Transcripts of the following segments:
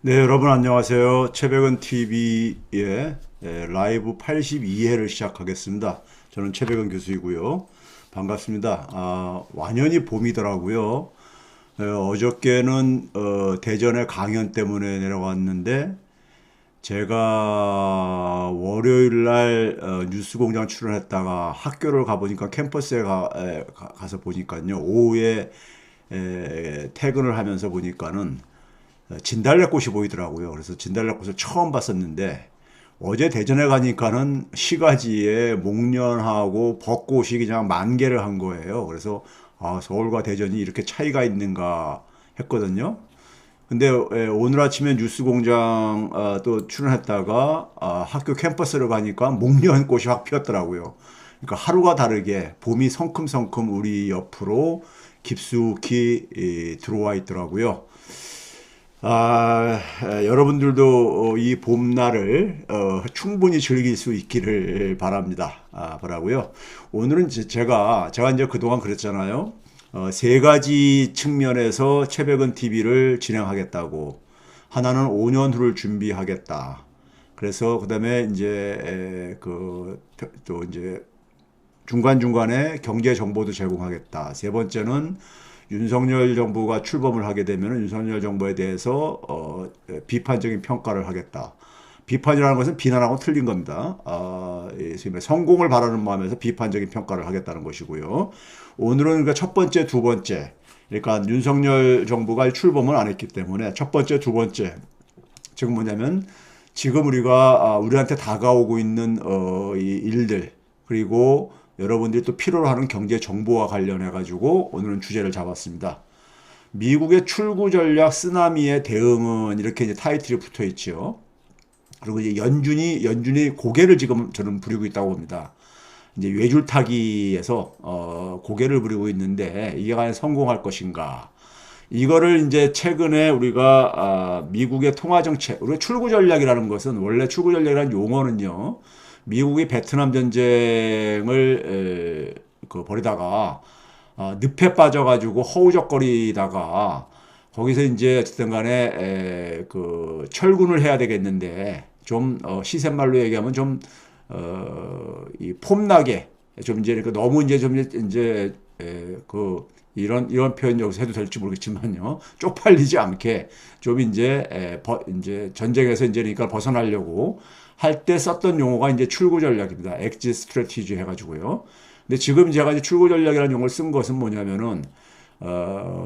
네, 여러분 안녕하세요. 최백은 TV의 라이브 82회를 시작하겠습니다. 저는 최백은 교수이고요. 반갑습니다. 완연히 봄이더라고요. 어저께는 대전에 강연 때문에 내려갔는데 제가 월요일 날 뉴스공장 출연했다가 학교를 가보니까 캠퍼스에 가서 보니까요. 오후에 퇴근을 하면서 보니까는 진달래꽃이 보이더라고요. 그래서 진달래꽃을 처음 봤었는데 어제 대전에 가니까는 시가지에 목련하고 벚꽃이 그냥 만개를 한 거예요. 그래서 서울과 대전이 이렇게 차이가 있는가 했거든요. 근데 오늘 아침에 뉴스공장 또 출연했다가 학교 캠퍼스를 가니까 목련꽃이 확 피었더라고요. 그러니까 하루가 다르게 봄이 성큼성큼 우리 옆으로 깊숙이 들어와 있더라고요. 여러분들도 이 봄날을 충분히 즐길 수 있기를 바랍니다. 바라고요. 오늘은 제가 이제 그동안 그랬잖아요. 세 가지 측면에서 최백은 TV를 진행하겠다고. 하나는 5년 후를 준비하겠다. 그래서 그다음에 이제 또 이제 중간중간에 경제 정보도 제공하겠다. 세 번째는 윤석열 정부가 출범을 하게 되면 윤석열 정부에 대해서 비판적인 평가를 하겠다. 비판이라는 것은 비난하고 틀린 겁니다. 성공을 바라는 마음에서 비판적인 평가를 하겠다는 것이고요. 오늘은 그러니까 첫 번째, 두 번째. 그러니까 윤석열 정부가 출범을 안 했기 때문에 첫 번째, 두 번째. 지금 뭐냐면 지금 우리한테 다가오고 있는 이 일들 그리고 여러분들이 또 필요로 하는 경제 정보와 관련해 가지고 오늘은 주제를 잡았습니다. 미국의 출구 전략 쓰나미의 대응은 이렇게 이제 타이틀이 붙어 있죠. 그리고 이제 연준이 고개를 지금 저는 부리고 있다고 봅니다. 이제 외줄타기에서 고개를 부리고 있는데 이게 과연 성공할 것인가? 이거를 이제 최근에 우리가 미국의 통화 정책, 우리가 출구 전략이라는 것은 원래 출구 전략이라는 용어는요. 미국이 베트남 전쟁을 벌이다가 늪에 빠져가지고 허우적거리다가 거기서 이제 어쨌든 간에 철군을 해야 되겠는데 좀 시샘말로 얘기하면 좀 이 폼나게 좀 이제 그러니까 너무 이제 좀 이제 이런 표현 여기서 해도 될지 모르겠지만요. 쪽팔리지 않게 좀 이제 전쟁에서 이제 그러니까 벗어나려고 할 때 썼던 용어가 이제 출구 전략입니다. 엑짓 스트래티지 해가지고요. 근데 지금 제가 이제 출구 전략이라는 용어를 쓴 것은 뭐냐면은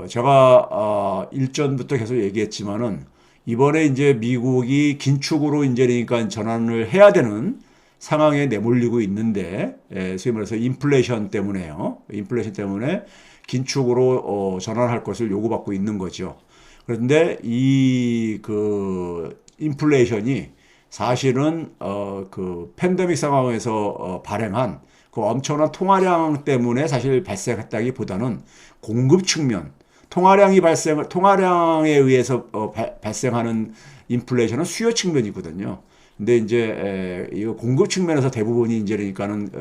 제가 일전부터 계속 얘기했지만은 이번에 이제 미국이 긴축으로 이제 그러니까 전환을 해야 되는 상황에 내몰리고 있는데 소위 말해서 인플레이션 때문에요. 인플레이션 때문에 긴축으로 전환할 것을 요구받고 있는 거죠. 그런데 인플레이션이 사실은 팬데믹 상황에서 발행한 그 엄청난 통화량 때문에 사실 발생했다기보다는 공급 측면, 통화량에 의해서 발생하는 인플레이션은 수요 측면이거든요. 근데 이제 이거 공급 측면에서 대부분이 이제 그러니까는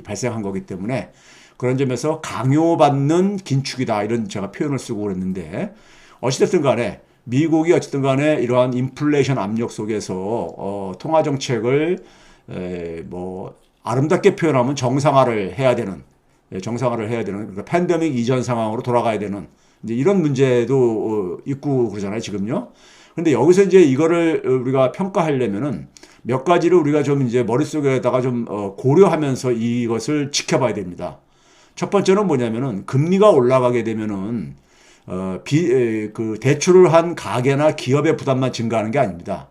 발생한 거기 때문에 그런 점에서 강요받는 긴축이다 이런 제가 표현을 쓰고 그랬는데 어찌됐든 간에 미국이 어쨌든 간에 이러한 인플레이션 압력 속에서 통화 정책을 뭐 아름답게 표현하면 정상화를 해야 되는 그러니까 팬데믹 이전 상황으로 돌아가야 되는 이제 이런 문제도 있고 그러잖아요 지금요. 근데 여기서 이제 이거를 우리가 평가하려면은 몇 가지를 우리가 좀 이제 머릿속에다가 좀 고려하면서 이것을 지켜봐야 됩니다. 첫 번째는 뭐냐면은 금리가 올라가게 되면은 대출을 한 가계나 기업의 부담만 증가하는 게 아닙니다.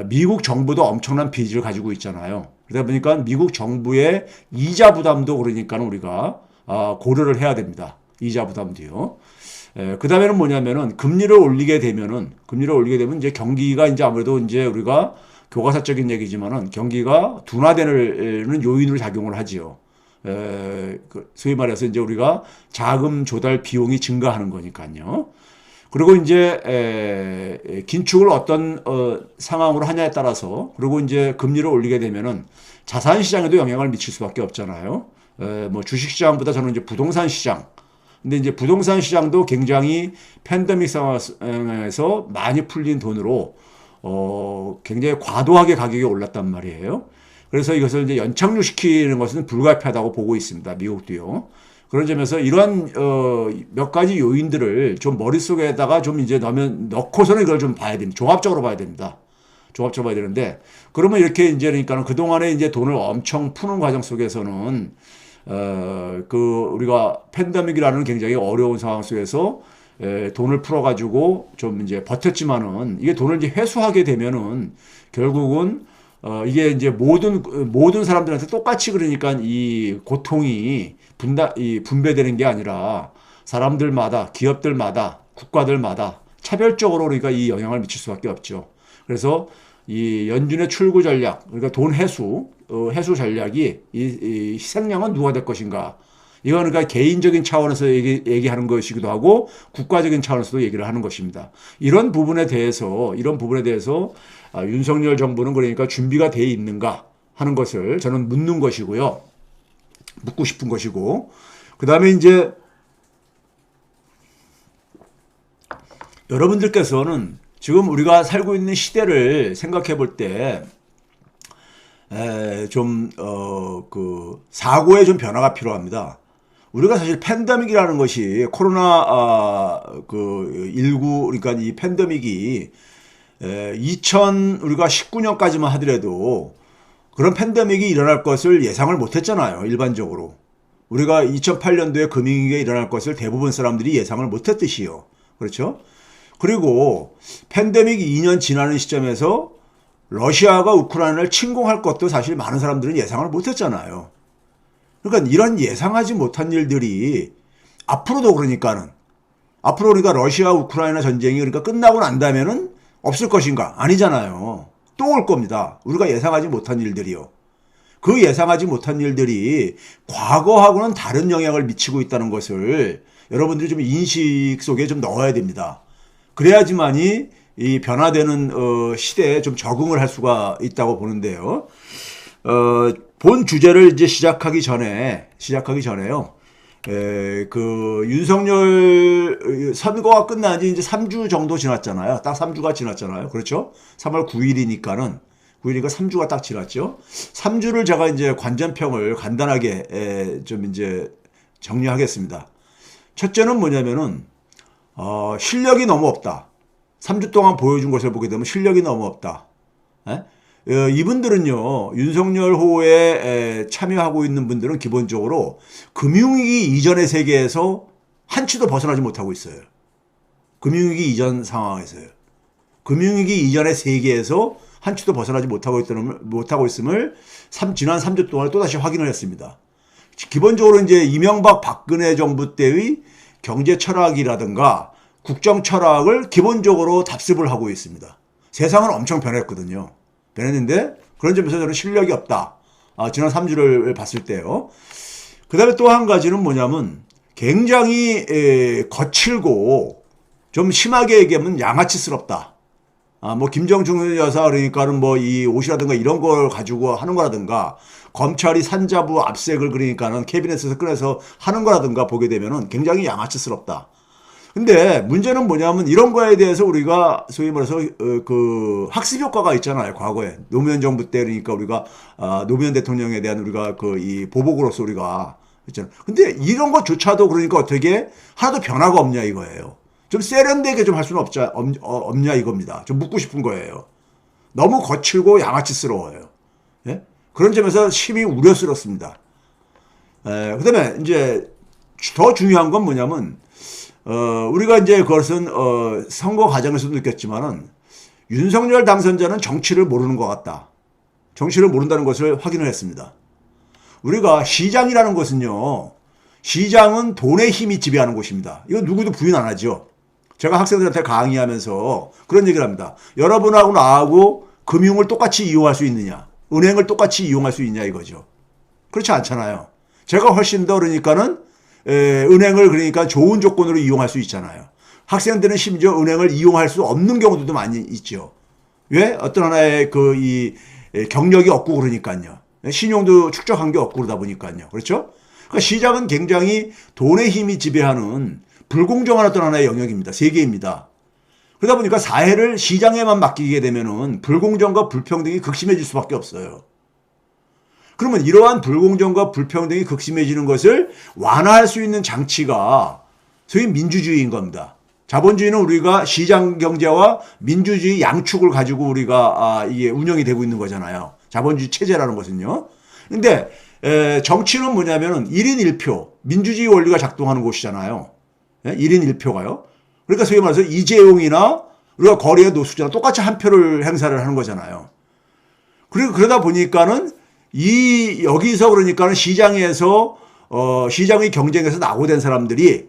미국 정부도 엄청난 빚을 가지고 있잖아요. 그러다 보니까 미국 정부의 이자 부담도 그러니까 우리가 고려를 해야 됩니다. 이자 부담도요. 그 다음에는 뭐냐면은 금리를 올리게 되면 이제 경기가 이제 아무래도 이제 우리가 교과서적인 얘기지만은 경기가 둔화되는 요인으로 작용을 하지요. 소위 말해서 이제 우리가 자금 조달 비용이 증가하는 거니까요. 그리고 이제 긴축을 어떤 상황으로 하냐에 따라서 그리고 이제 금리를 올리게 되면은 자산 시장에도 영향을 미칠 수밖에 없잖아요. 뭐 주식 시장보다 저는 이제 부동산 시장 근데 이제 부동산 시장도 굉장히 팬데믹 상황에서 많이 풀린 돈으로 굉장히 과도하게 가격이 올랐단 말이에요. 그래서 이것을 이제 연착륙시키는 것은 불가피하다고 보고 있습니다. 미국도요. 그런 점에서 이러한 몇 가지 요인들을 좀 머릿속에다가 좀 이제 넣고서는 이걸 좀 봐야 됩니다. 종합적으로 봐야 됩니다. 종합적으로 봐야 되는데, 그러면 이렇게 이제 그러니까는 그동안에 이제 돈을 엄청 푸는 과정 속에서는 우리가 팬데믹이라는 굉장히 어려운 상황 속에서 돈을 풀어가지고 좀 이제 버텼지만은, 이게 돈을 이제 회수하게 되면은 결국은 이게 이제 모든 사람들한테 똑같이, 그러니까 이 고통이 분배되는 게 아니라 사람들마다, 기업들마다, 국가들마다 차별적으로 그러니까 이 영향을 미칠 수밖에 없죠. 그래서 이 연준의 출구 전략, 그러니까 돈 회수 전략이 이 희생양은 누가 될 것인가? 이거는 그러니까 개인적인 차원에서 얘기하는 것이기도 하고 국가적인 차원에서도 얘기를 하는 것입니다. 이런 부분에 대해서 윤석열 정부는 그러니까 준비가 돼 있는가 하는 것을 저는 묻고 싶은 것이고, 그 다음에 이제 여러분들께서는 지금 우리가 살고 있는 시대를 생각해 볼 때, 사고에 좀 변화가 필요합니다. 우리가 사실 팬데믹이라는 것이 코로나19, 그러니까 이 팬데믹이 우리가 19년까지만 하더라도 그런 팬데믹이 일어날 것을 예상을 못 했잖아요. 일반적으로. 우리가 2008년도에 금융위기가 일어날 것을 대부분 사람들이 예상을 못 했듯이요. 그렇죠? 그리고 팬데믹이 2년 지나는 시점에서 러시아가 우크라이나를 침공할 것도 사실 많은 사람들은 예상을 못 했잖아요. 그러니까 이런 예상하지 못한 일들이 앞으로 그러니까 러시아 우크라이나 전쟁이 그러니까 끝나고 난다면은 없을 것인가? 아니잖아요. 또 올 겁니다. 우리가 예상하지 못한 일들이요. 그 예상하지 못한 일들이 과거하고는 다른 영향을 미치고 있다는 것을 여러분들이 좀 인식 속에 좀 넣어야 됩니다. 그래야지만이 이 변화되는 시대에 좀 적응을 할 수가 있다고 보는데요. 본 주제를 이제 시작하기 전에요. 윤석열 선거가 끝난 지 이제 3주 정도 지났잖아요. 딱 3주가 지났잖아요. 그렇죠? 3월 9일이니까 3주가 딱 지났죠. 3주를 제가 이제 관전평을 간단하게 좀 이제 정리하겠습니다. 첫째는 뭐냐면은, 실력이 너무 없다. 3주 동안 보여준 것을 보게 되면 실력이 너무 없다. 이분들은요, 윤석열 호에 참여하고 있는 분들은 기본적으로 금융위기 이전의 세계에서 한치도 벗어나지 못하고 있어요. 금융위기 이전 상황에서요. 금융위기 이전의 세계에서 한치도 벗어나지 못하고 있음을 지난 3주 동안 또다시 확인을 했습니다. 기본적으로 이제 이명박 박근혜 정부 때의 경제 철학이라든가 국정 철학을 기본적으로 답습을 하고 있습니다. 세상은 엄청 변했거든요. 변했는데 그런 점에서 저는 실력이 없다. 지난 3주를 봤을 때요. 그 다음에 또 한 가지는 뭐냐면 굉장히 거칠고 좀 심하게 얘기하면 양아치스럽다. 뭐 김정중 여사 그러니까는 뭐 이 옷이라든가 이런 걸 가지고 하는 거라든가 검찰이 산자부 압색을 그러니까는 캐비넷에서 꺼내서 하는 거라든가 보게 되면은 굉장히 양아치스럽다. 근데 문제는 뭐냐면 이런 거에 대해서 우리가 소위 말해서 그 학습 효과가 있잖아요. 과거에 노무현 정부 때 그러니까 우리가 노무현 대통령에 대한 우리가 이 보복으로서 우리가 했잖아요. 근데 이런 것조차도 그러니까 어떻게 하나도 변화가 없냐 이거예요. 좀 세련되게 좀 할 수는 없냐 이겁니다. 좀 묻고 싶은 거예요. 너무 거칠고 양아치스러워요. 예? 그런 점에서 심히 우려스럽습니다. 그다음에 이제 더 중요한 건 뭐냐면 우리가 이제 그것은 선거 과정에서도 느꼈지만은 윤석열 당선자는 정치를 모르는 것 같다. 정치를 모른다는 것을 확인을 했습니다. 우리가 시장이라는 것은요, 시장은 돈의 힘이 지배하는 곳입니다. 이거 누구도 부인 안 하죠. 제가 학생들한테 강의하면서 그런 얘기를 합니다. 여러분하고 나하고 금융을 똑같이 이용할 수 있느냐, 은행을 똑같이 이용할 수 있냐 이거죠. 그렇지 않잖아요. 제가 훨씬 더 그러니까는 은행을 그러니까 좋은 조건으로 이용할 수 있잖아요. 학생들은 심지어 은행을 이용할 수 없는 경우도 많이 있죠. 왜? 어떤 하나의 이 경력이 없고 그러니까요. 신용도 축적한 게 없고 그러다 보니까요. 그렇죠? 그러니까 시장은 굉장히 돈의 힘이 지배하는 불공정한 어떤 하나의 영역입니다. 세계입니다. 그러다 보니까 사회를 시장에만 맡기게 되면은 불공정과 불평등이 극심해질 수밖에 없어요. 그러면 이러한 불공정과 불평등이 극심해지는 것을 완화할 수 있는 장치가 소위 민주주의인 겁니다. 자본주의는 우리가 시장 경제와 민주주의 양축을 가지고 우리가 이게 운영이 되고 있는 거잖아요. 자본주의 체제라는 것은요. 근데 정치는 뭐냐면은 1인 1표 민주주의 원리가 작동하는 곳이잖아요. 1인 1표가요. 그러니까 소위 말해서 이재용이나 우리가 거리의 노숙자나 똑같이 한 표를 행사를 하는 거잖아요. 그리고 그러다 보니까는 여기서 그러니까는 시장에서 시장의 경쟁에서 낙오된 사람들이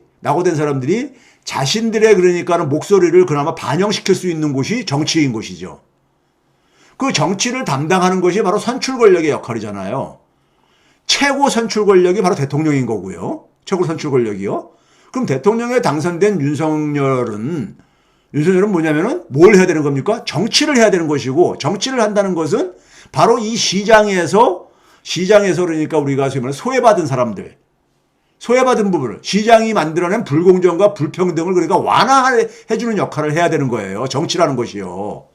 자신들의 그러니까는 목소리를 그나마 반영시킬 수 있는 곳이 정치인 곳이죠. 그 정치를 담당하는 것이 바로 선출 권력의 역할이잖아요. 최고 선출 권력이 바로 대통령인 거고요. 최고 선출 권력이요. 그럼 대통령에 당선된 윤석열은 뭐냐면은 뭘 해야 되는 겁니까? 정치를 해야 되는 것이고, 정치를 한다는 것은 바로 이 시장에서 그러니까 우리가 소외받은 사람들, 소외받은 부분을 시장이 만들어낸 불공정과 불평등을 그러니까 완화해주는 역할을 해야 되는 거예요. 정치라는 것이요.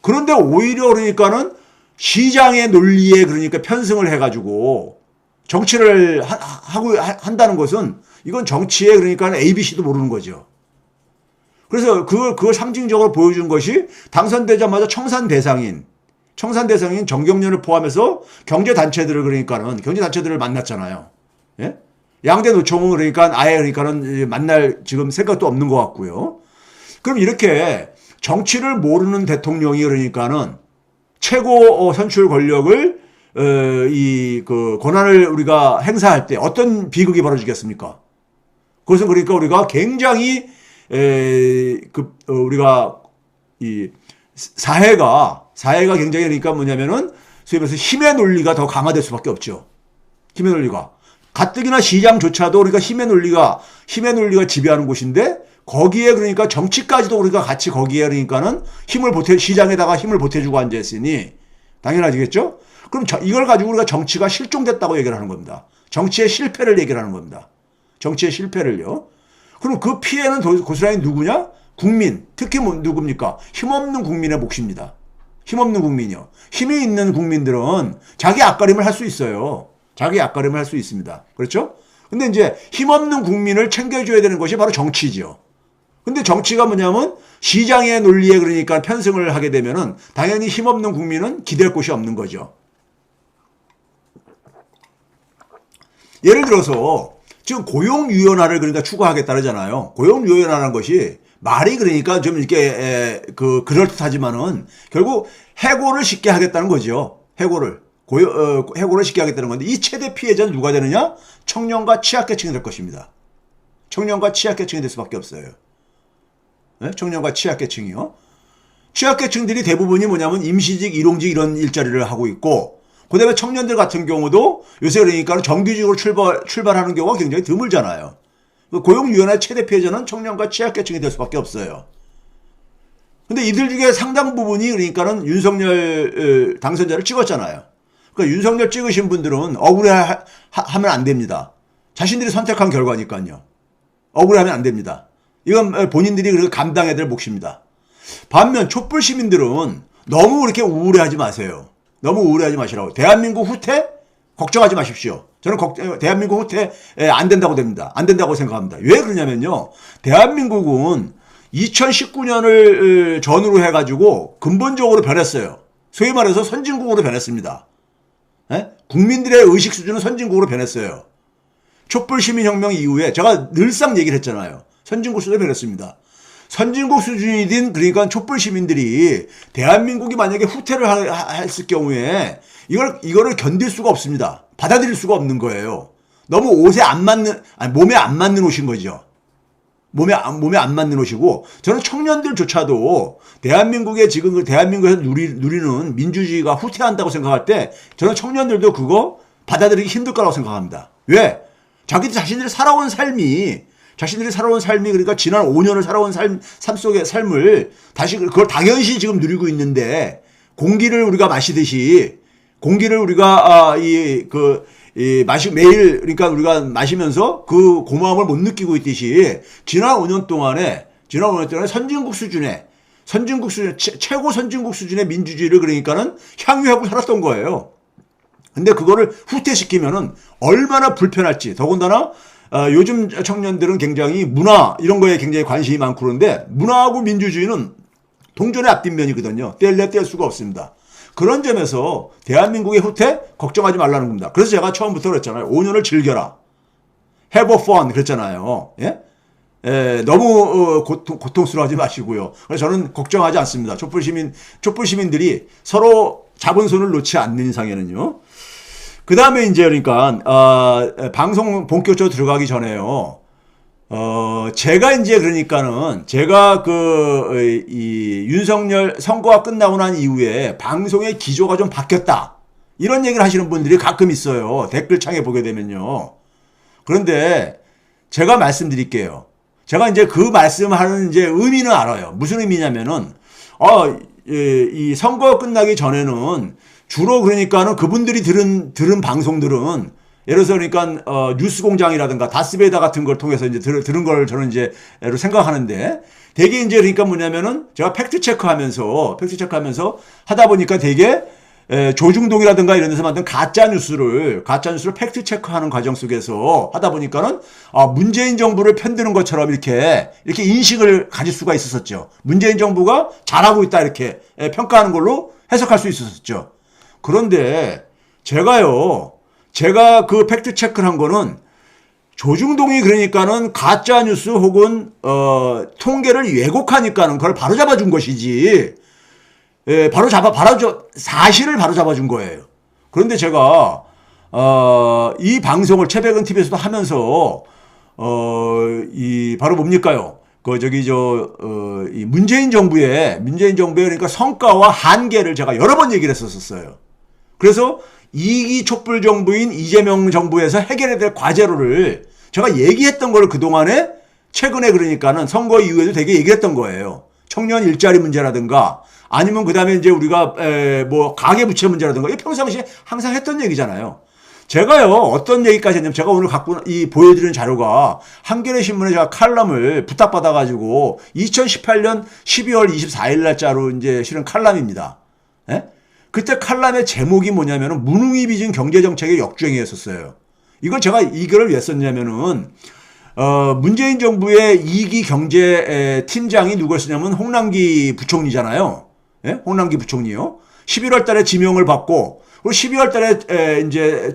그런데 오히려 그러니까는 시장의 논리에 그러니까 편승을 해가지고 정치를 한다는 것은 이건 정치에 그러니까 ABC도 모르는 거죠. 그래서 그걸 상징적으로 보여준 것이 당선되자마자 청산 대상인 정경련을 포함해서 경제단체들을 만났잖아요. 예? 양대 노총은 그러니까는 만날 지금 생각도 없는 것 같고요. 그럼 이렇게 정치를 모르는 대통령이 그러니까는 최고 선출 권력을 그 권한을 우리가 행사할 때 어떤 비극이 벌어지겠습니까? 그것은 그러니까 우리가 굉장히 우리가 이 사회가 굉장히 그러니까 뭐냐면은 소위 말해서 힘의 논리가 더 강화될 수밖에 없죠. 힘의 논리가. 가뜩이나 시장조차도 우리가 힘의 논리가 지배하는 곳인데 거기에 그러니까 정치까지도 우리가 같이 거기에 그러니까는 시장에다가 힘을 보태주고 앉아있으니 당연하겠죠? 그럼 이걸 가지고 우리가 정치가 실종됐다고 얘기를 하는 겁니다. 정치의 실패를 얘기를 하는 겁니다. 정치의 실패를요. 그럼 그 피해는 고스란히 누구냐? 국민. 특히 누굽니까? 힘없는 국민의 몫입니다. 힘없는 국민이요. 힘이 있는 국민들은 자기 앞가림을 할 수 있어요. 자기 앞가림을 할 수 있습니다. 그렇죠? 근데 이제 힘없는 국민을 챙겨줘야 되는 것이 바로 정치죠. 근데 정치가 뭐냐면 시장의 논리에 그러니까 편승을 하게 되면은 당연히 힘없는 국민은 기댈 곳이 없는 거죠. 예를 들어서 지금 고용유연화를 그러니까 추구하겠다 그러잖아요. 고용유연화라는 것이 말이 그러니까 좀 이렇게 그럴듯하지만은 결국 해고를 쉽게 하겠다는 거죠. 해고를 쉽게 하겠다는 건데 이 최대 피해자는 누가 되느냐? 청년과 취약계층이 될 것입니다. 청년과 취약계층이 될 수밖에 없어요. 네? 청년과 취약계층이요. 취약계층들이 대부분이 뭐냐면 임시직, 일용직 이런 일자리를 하고 있고 그 다음에 청년들 같은 경우도 요새 그러니까 정규직으로 출발하는 경우가 굉장히 드물잖아요. 고용유연화의 최대 피해자는 청년과 취약계층이 될 수밖에 없어요. 근데 이들 중에 상당 부분이 그러니까는 윤석열 당선자를 찍었잖아요. 그러니까 윤석열 찍으신 분들은 억울해하면 안 됩니다. 자신들이 선택한 결과니까요. 억울해하면 안 됩니다. 이건 본인들이 그렇게 감당해야 될 몫입니다. 반면 촛불 시민들은 너무 그렇게 우울해하지 마세요. 너무 우울해하지 마시라고. 대한민국 후퇴? 걱정하지 마십시오. 저는 대한민국 후퇴 안 된다고 생각합니다. 왜 그러냐면요. 대한민국은 2019년을 전후로 해가지고 근본적으로 변했어요. 소위 말해서 선진국으로 변했습니다. 국민들의 의식 수준은 선진국으로 변했어요. 촛불 시민혁명 이후에 제가 늘상 얘기를 했잖아요. 선진국 수준으로 변했습니다. 선진국 수준이든 그러니까 촛불 시민들이 대한민국이 만약에 후퇴를 했을 경우에 이거를 견딜 수가 없습니다. 받아들일 수가 없는 거예요. 너무 몸에 안 맞는 옷인 거죠. 몸에 안 맞는 옷이고 저는 청년들조차도 대한민국에서 누리는 민주주의가 후퇴한다고 생각할 때 저는 청년들도 그거 받아들이기 힘들 거라고 생각합니다. 왜? 자신들이 살아온 삶이 그러니까 지난 5년을 살아온 삶 속의 삶을 다시 그걸 당연시 지금 누리고 있는데 공기를 우리가 마시듯이 공기를 우리가 매일 그러니까 우리가 마시면서 그 고마움을 못 느끼고 있듯이 지난 5년 동안에 선진국 수준의 최고 선진국 수준의 민주주의를 그러니까는 향유하고 살았던 거예요. 근데 그거를 후퇴시키면은 얼마나 불편할지. 더군다나 요즘 청년들은 굉장히 문화 이런 거에 굉장히 관심이 많고 그런데 문화하고 민주주의는 동전의 앞뒷면이거든요. 뗄래 뗄 수가 없습니다. 그런 점에서 대한민국의 후퇴 걱정하지 말라는 겁니다. 그래서 제가 처음부터 그랬잖아요. 5년을 즐겨라. Have fun 그랬잖아요. 예? 너무 고통스러워하지 마시고요. 그래서 저는 걱정하지 않습니다. 촛불 시민들이 서로 잡은 손을 놓지 않는 이상에는요. 그 다음에 이제 그러니까 방송 본격적으로 들어가기 전에요. 제가 이제 그러니까는 제가 이 윤석열 선거가 끝나고 난 이후에 방송의 기조가 좀 바뀌었다. 이런 얘기를 하시는 분들이 가끔 있어요. 댓글창에 보게 되면요. 그런데 제가 말씀드릴게요. 제가 이제 그 말씀하는 이제 의미는 알아요. 무슨 의미냐면은, 이 선거 끝나기 전에는 주로 그러니까는 그분들이 들은 방송들은 예를 들어서 그러니까 뉴스공장이라든가 다스베이다 같은 걸 통해서 이제 들은 걸 저는 이제 생각하는데 되게 이제 그러니까 뭐냐면은 제가 팩트 체크하면서 하다 보니까 되게 조중동이라든가 이런 데서 만든 가짜 뉴스를 팩트 체크하는 과정 속에서 하다 보니까는 문재인 정부를 편드는 것처럼 이렇게 인식을 가질 수가 있었었죠. 문재인 정부가 잘하고 있다 이렇게 평가하는 걸로 해석할 수 있었었죠. 그런데 제가 그 팩트 체크를 한 거는 조중동이 그러니까는 가짜 뉴스 혹은 통계를 왜곡하니까는 그걸 바로 잡아준 것이지. 사실을 바로 잡아준 거예요. 그런데 제가 이 방송을 최백은 TV에서도 하면서 바로 뭡니까요? 이 문재인 정부의 그러니까 성과와 한계를 제가 여러 번 얘기를 했었어요. 그래서 2기 촛불 정부인 이재명 정부에서 해결해야 될 과제로를 제가 얘기했던 걸 그동안에 최근에 그러니까는 선거 이후에도 되게 얘기했던 거예요. 청년 일자리 문제라든가 아니면 그 다음에 이제 우리가 가계부채 문제라든가 이 평상시에 항상 했던 얘기잖아요. 제가요 어떤 얘기까지 했냐면 제가 오늘 보여드리는 자료가 한겨레 신문에 제가 칼럼을 부탁받아가지고 2018년 12월 24일 날짜로 이제 실은 칼럼입니다. 예? 그때 칼럼의 제목이 뭐냐면은 무능이 빚은 경제정책의 역주행이었었어요. 이거를 왜 썼냐면은 문재인 정부의 2기 경제팀장이 누구였냐면 홍남기 부총리잖아요. 예? 홍남기 부총리요. 11월 달에 지명을 받고 그리고 12월 달에 이제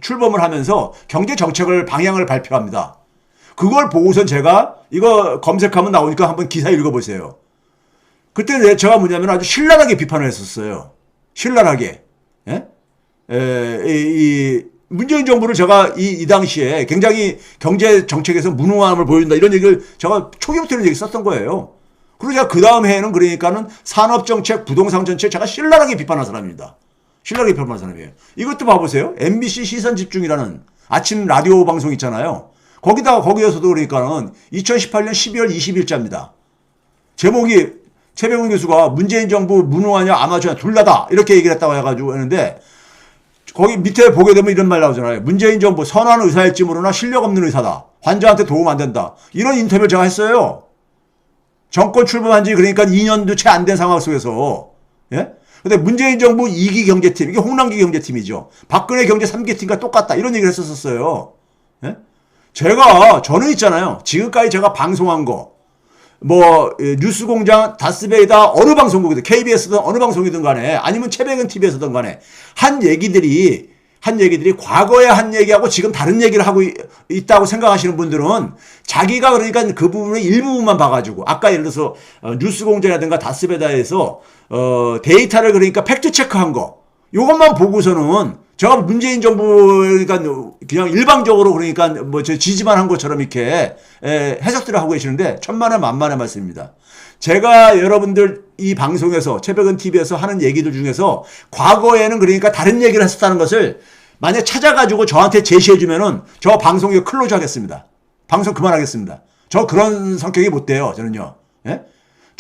출범을 하면서 경제 정책을 방향을 발표합니다. 그걸 보고선 제가 이거 검색하면 나오니까 한번 기사 읽어보세요. 그때 제가 뭐냐면 아주 신랄하게 비판을 했었어요. 신랄하게. 예? 이 문재인 정부를 제가 이 당시에 굉장히 경제 정책에서 무능함을 보여준다 이런 얘기를 제가 초기부터 이런 얘기 썼던 거예요. 그리고 제가 그 다음 해에는 그러니까는 산업정책, 부동산 정책 제가 신랄하게 비판한 사람입니다. 신랄하게 비판한 사람이에요. 이것도 봐보세요. MBC 시선집중이라는 아침 라디오 방송 있잖아요. 거기에서도 그러니까는 2018년 12월 20일자입니다. 제목이 최백운 교수가 문재인 정부 무능하냐 아마추어냐 둘 다다 이렇게 얘기를 했다고 해가지고 했는데 거기 밑에 보게 되면 이런 말 나오잖아요. 문재인 정부 선한 의사일지 모르나 실력 없는 의사다. 환자한테 도움 안 된다. 이런 인터뷰를 제가 했어요. 정권 출범한 지 그러니까 2년도 채 안 된 상황 속에서. 예? 근데 문재인 정부 2기 경제팀, 이게 홍남기 경제팀이죠. 박근혜 경제 3기 팀과 똑같다. 이런 얘기를 했었어요. 예? 저는 있잖아요. 지금까지 제가 방송한 거, 뉴스공장, 다스베이다, 어느 방송국이든, KBS든 어느 방송이든 간에, 아니면 최백은 TV에서든 간에, 한 얘기들이 과거에 한 얘기하고 지금 다른 얘기를 하고 있다고 생각하시는 분들은 자기가 그러니까 그 부분의 일부분만 봐가지고, 아까 예를 들어서, 뉴스공장이라든가 다스베이다에서, 데이터를 그러니까 팩트체크한 거, 요것만 보고서는 제가 문재인 정부, 그러니까 그냥 일방적으로 그러니까 지지만 한 것처럼 이렇게 해석들을 하고 계시는데 천만에 만만의 말씀입니다. 제가 여러분들 이 방송에서 최백은 TV에서 하는 얘기들 중에서 과거에는 그러니까 다른 얘기를 했었다는 것을 만약 찾아가지고 저한테 제시해주면은 저 방송에 클로즈 하겠습니다. 방송 그만하겠습니다. 저 그런 성격이 못 돼요. 저는요. 예?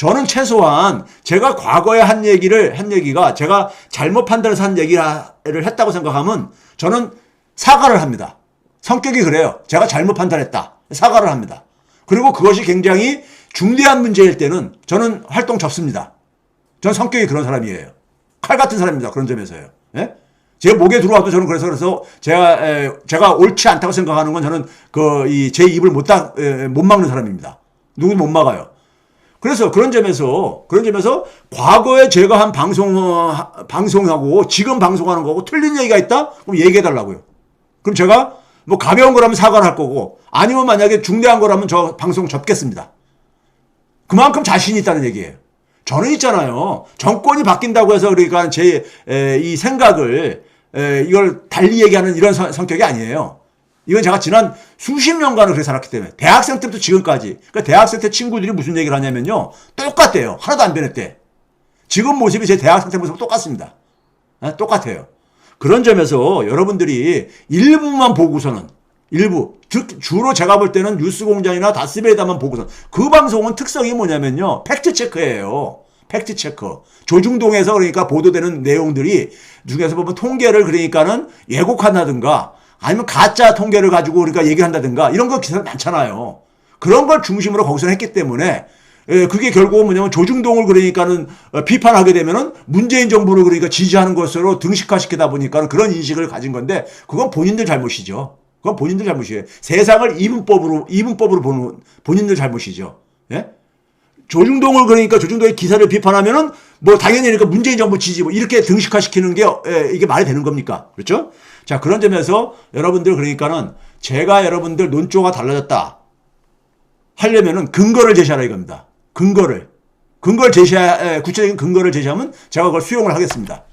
저는 최소한 제가 과거에 한 얘기가 제가 잘못 판단해서 한 얘기를 했다고 생각하면 저는 사과를 합니다. 성격이 그래요. 제가 잘못 판단했다. 사과를 합니다. 그리고 그것이 굉장히 중대한 문제일 때는 저는 활동 접습니다. 저는 성격이 그런 사람이에요. 칼 같은 사람입니다. 그런 점에서요. 예? 제 목에 들어와도 저는 그래서 제가 옳지 않다고 생각하는 건 저는 제 입을 못 막는 사람입니다. 누구도 못 막아요. 그래서 그런 점에서 과거에 제가 한 방송하고 지금 방송하는 거고 틀린 얘기가 있다? 그럼 얘기해 달라고요. 그럼 제가 뭐 가벼운 거라면 사과를 할 거고 아니면 만약에 중대한 거라면 저 방송 접겠습니다. 그만큼 자신이 있다는 얘기예요. 저는 있잖아요. 정권이 바뀐다고 해서 그러니까 이 생각을 이걸 달리 얘기하는 이런 성격이 아니에요. 이건 제가 지난 수십 년간을 그렇게 살았기 때문에 대학생 때부터 지금까지 그러니까 대학생 때 친구들이 무슨 얘기를 하냐면요. 똑같대요. 하나도 안 변했대. 지금 모습이 제 대학생 때 모습과 똑같습니다. 똑같아요. 그런 점에서 여러분들이 일부만 보고서는 주로 제가 볼 때는 뉴스공장이나 다스베이다만 보고서 그 방송은 특성이 뭐냐면요. 팩트체크예요. 팩트체크. 조중동에서 그러니까 보도되는 내용들이 중에서 보면 통계를 그러니까는 왜곡한다든가 아니면 가짜 통계를 가지고 그러니까 얘기를 한다든가 이런 거 기사 많잖아요. 그런 걸 중심으로 거기서 했기 때문에 그게 결국은 뭐냐면 조중동을 그러니까는 비판하게 되면은 문재인 정부를 그러니까 지지하는 것으로 등식화시키다 보니까 그런 인식을 가진 건데 그건 본인들 잘못이죠. 그건 본인들 잘못이에요. 세상을 이분법으로 보는 본인들 잘못이죠. 예? 조중동을 그러니까 조중동의 기사를 비판하면은 뭐 당연히 그러니까 문재인 정부 지지 뭐 이렇게 등식화시키는 게 이게 말이 되는 겁니까? 그렇죠? 자, 그런 점에서 여러분들 그러니까는 제가 여러분들 논조가 달라졌다 하려면은 근거를 제시하라 이겁니다. 구체적인 근거를 제시하면 제가 그걸 수용을 하겠습니다.